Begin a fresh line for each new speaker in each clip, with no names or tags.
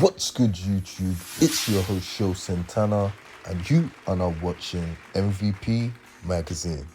What's good, YouTube? It's your host, S.H.I.N.O, and you are now watching MVP Magazine.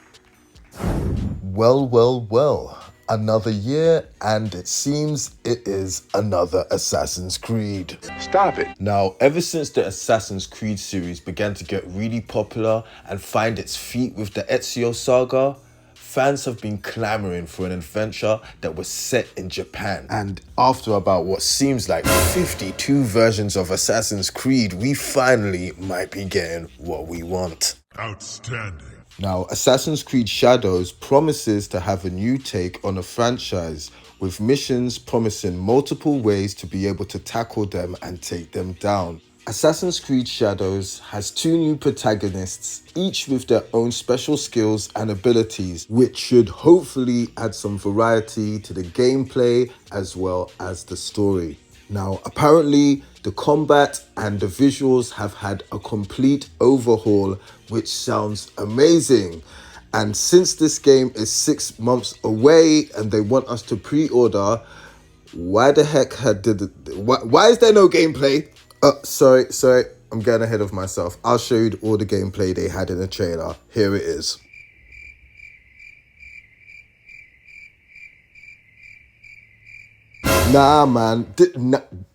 Well, another year, and it seems it is another Assassin's Creed.
Stop it.
Now, ever since the Assassin's Creed series began to get really popular and find its feet with the Ezio saga, fans have been clamoring for an adventure that was set in Japan. And after about what seems like 52 versions of Assassin's Creed, we finally might be getting what we want.
Outstanding.
Now, Assassin's Creed Shadows promises to have a new take on a franchise, with missions promising multiple ways to be able to tackle them and take them down. Assassin's Creed Shadows has two new protagonists, each with their own special skills and abilities, which should hopefully add some variety to the gameplay as well as the story. Now, apparently, the combat and the visuals have had a complete overhaul, which sounds amazing. And since this game is 6 months away and they want us to pre-order, why the heck why is there no gameplay? Sorry, I'm getting ahead of myself. I'll show you all the gameplay they had in the trailer. Here it is. Nah, man.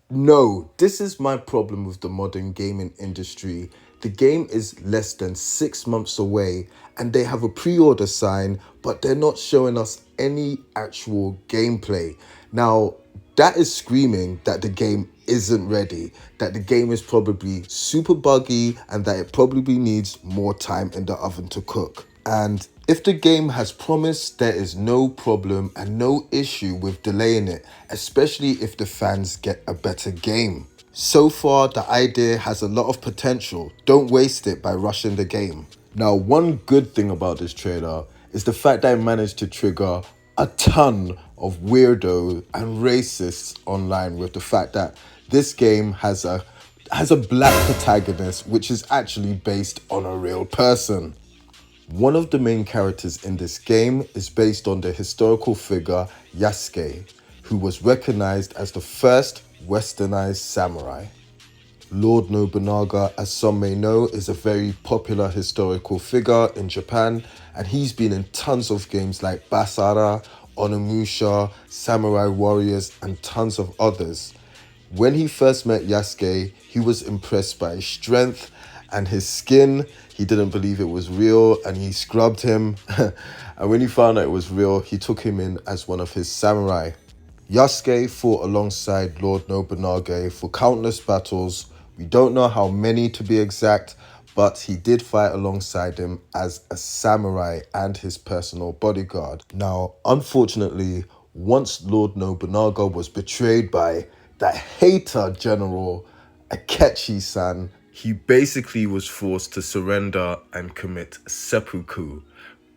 No, this is my problem with the modern gaming industry. The game is less than 6 months away and they have a pre-order sign, but they're not showing us any actual gameplay. Now, that is screaming that the game isn't ready, that the game is probably super buggy and that it probably needs more time in the oven to cook. And if the game has promise, there is no problem and no issue with delaying it, especially if the fans get a better game. So far, the idea has a lot of potential. Don't waste it by rushing the game. Now, one good thing about this trailer is the fact that it managed to trigger a ton of weirdo and racists online with the fact that this game has a black protagonist, which is actually based on a real person. One of the main characters in this game is based on the historical figure Yasuke, who was recognized as the first westernized samurai. Lord Nobunaga, as some may know, is a very popular historical figure in Japan, and he's been in tons of games like Basara, Onimusha, Samurai Warriors, and tons of others. When he first met Yasuke, he was impressed by his strength and his skin. He didn't believe it was real and he scrubbed him. And when he found out it was real, he took him in as one of his samurai. Yasuke fought alongside Lord Nobunaga for countless battles. We don't know how many to be exact, but he did fight alongside him as a samurai and his personal bodyguard. Now, unfortunately, once Lord Nobunaga was betrayed by that hater general Akechi-san, he basically was forced to surrender and commit seppuku.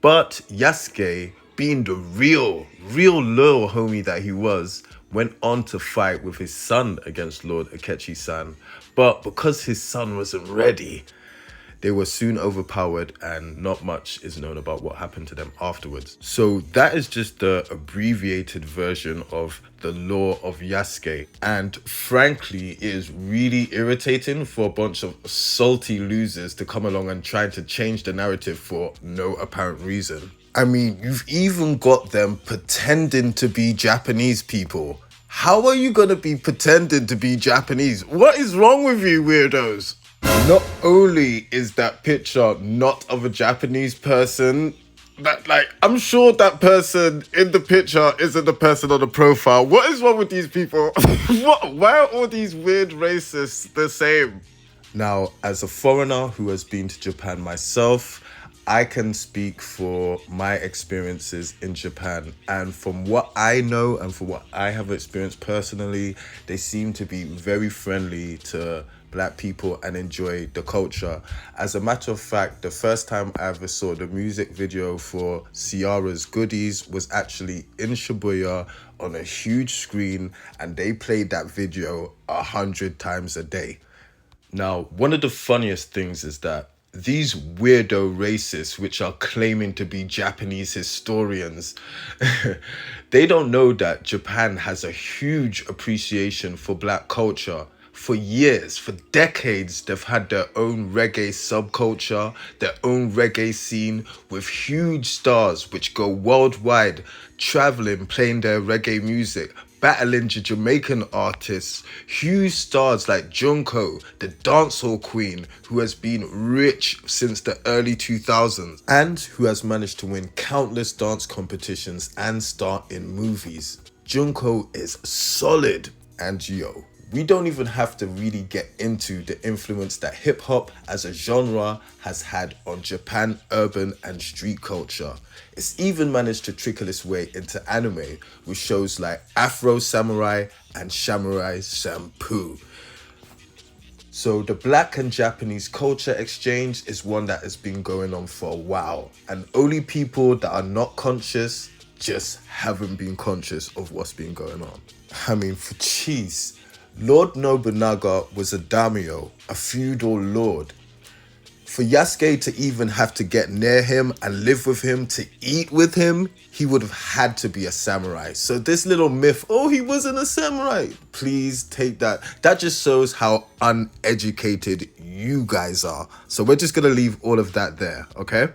But Yasuke, being the real little homie that he was, went on to fight with his son against Lord Akechi-san. But because his son wasn't ready, they were soon overpowered and not much is known about what happened to them afterwards. So that is just the abbreviated version of the lore of Yasuke. And frankly, it is really irritating for a bunch of salty losers to come along and try to change the narrative for no apparent reason. I mean, you've even got them pretending to be Japanese people. How are you gonna be pretending to be Japanese? What is wrong with you, weirdos? Not only is that picture not of a Japanese person, I'm sure that person in the picture isn't the person on the profile. What is wrong with these people? Why are all these weird racists the same? Now, as a foreigner who has been to Japan myself, I can speak for my experiences in Japan, and from what I know and from what I have experienced personally, they seem to be very friendly to Black people and enjoy the culture. As a matter of fact, the first time I ever saw the music video for Ciara's Goodies was actually in Shibuya on a huge screen, and they played that video 100 times a day. Now, one of the funniest things is that these weirdo racists, which are claiming to be Japanese historians, they don't know that Japan has a huge appreciation for Black culture. For years, for decades, they've had their own reggae subculture, their own reggae scene with huge stars which go worldwide, traveling, playing their reggae music, battling the Jamaican artists, huge stars like Junko, the dancehall queen, who has been rich since the early 2000s and who has managed to win countless dance competitions and star in movies. Junko is solid, and yo, we don't even have to really get into the influence that hip hop as a genre has had on Japan urban and street culture. It's even managed to trickle its way into anime with shows like Afro Samurai and Samurai Champloo. So the black and Japanese culture exchange is one that has been going on for a while, and only people that are not conscious just haven't been conscious of what's been going on. I mean, for cheese, Lord Nobunaga was a daimyo, a feudal lord. For Yasuke to even have to get near him and live with him, to eat with him, he would have had to be a samurai. So this little myth, oh, he wasn't a samurai, please take that. That just shows how uneducated you guys are. So we're just gonna leave all of that there, okay?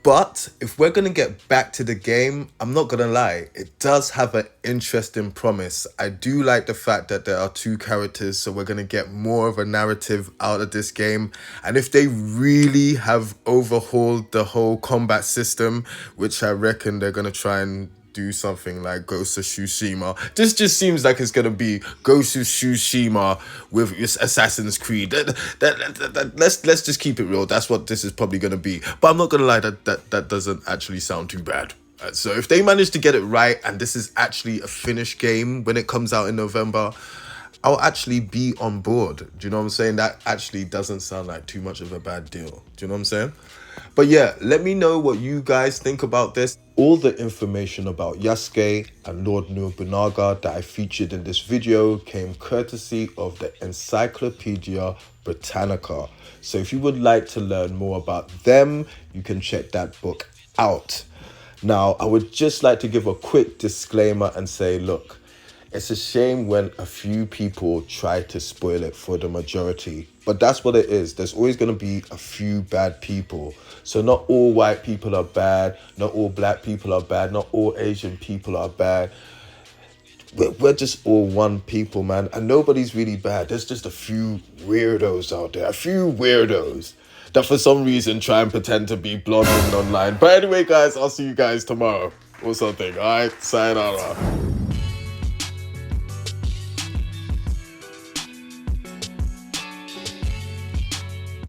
But if we're going to get back to the game, I'm not going to lie, it does have an interesting promise. I do like the fact that there are two characters, so we're going to get more of a narrative out of this game. And if they really have overhauled the whole combat system, which I reckon they're going to try and do something like Ghost of Tsushima. This just seems like it's gonna be Ghost of Tsushima with Assassin's Creed. Let's just keep it real. That's what this is probably gonna be. But I'm not gonna lie, that doesn't actually sound too bad. So if they manage to get it right, and this is actually a finished game when it comes out in November, I'll actually be on board. Do you know what I'm saying? That actually doesn't sound like too much of a bad deal. Do you know what I'm saying? But yeah, let me know what you guys think about this. All the information about Yasuke and Lord Nobunaga that I featured in this video came courtesy of the Encyclopedia Britannica. So if you would like to learn more about them, you can check that book out. Now, I would just like to give a quick disclaimer and say, look, it's a shame when a few people try to spoil it for the majority. But that's what it is. There's always going to be a few bad people. So not all white people are bad. Not all black people are bad. Not all Asian people are bad. We're just all one people, man. And nobody's really bad. There's just a few weirdos out there. A few weirdos that for some reason try and pretend to be blonde online. But anyway, guys, I'll see you guys tomorrow or something. All right, sayonara.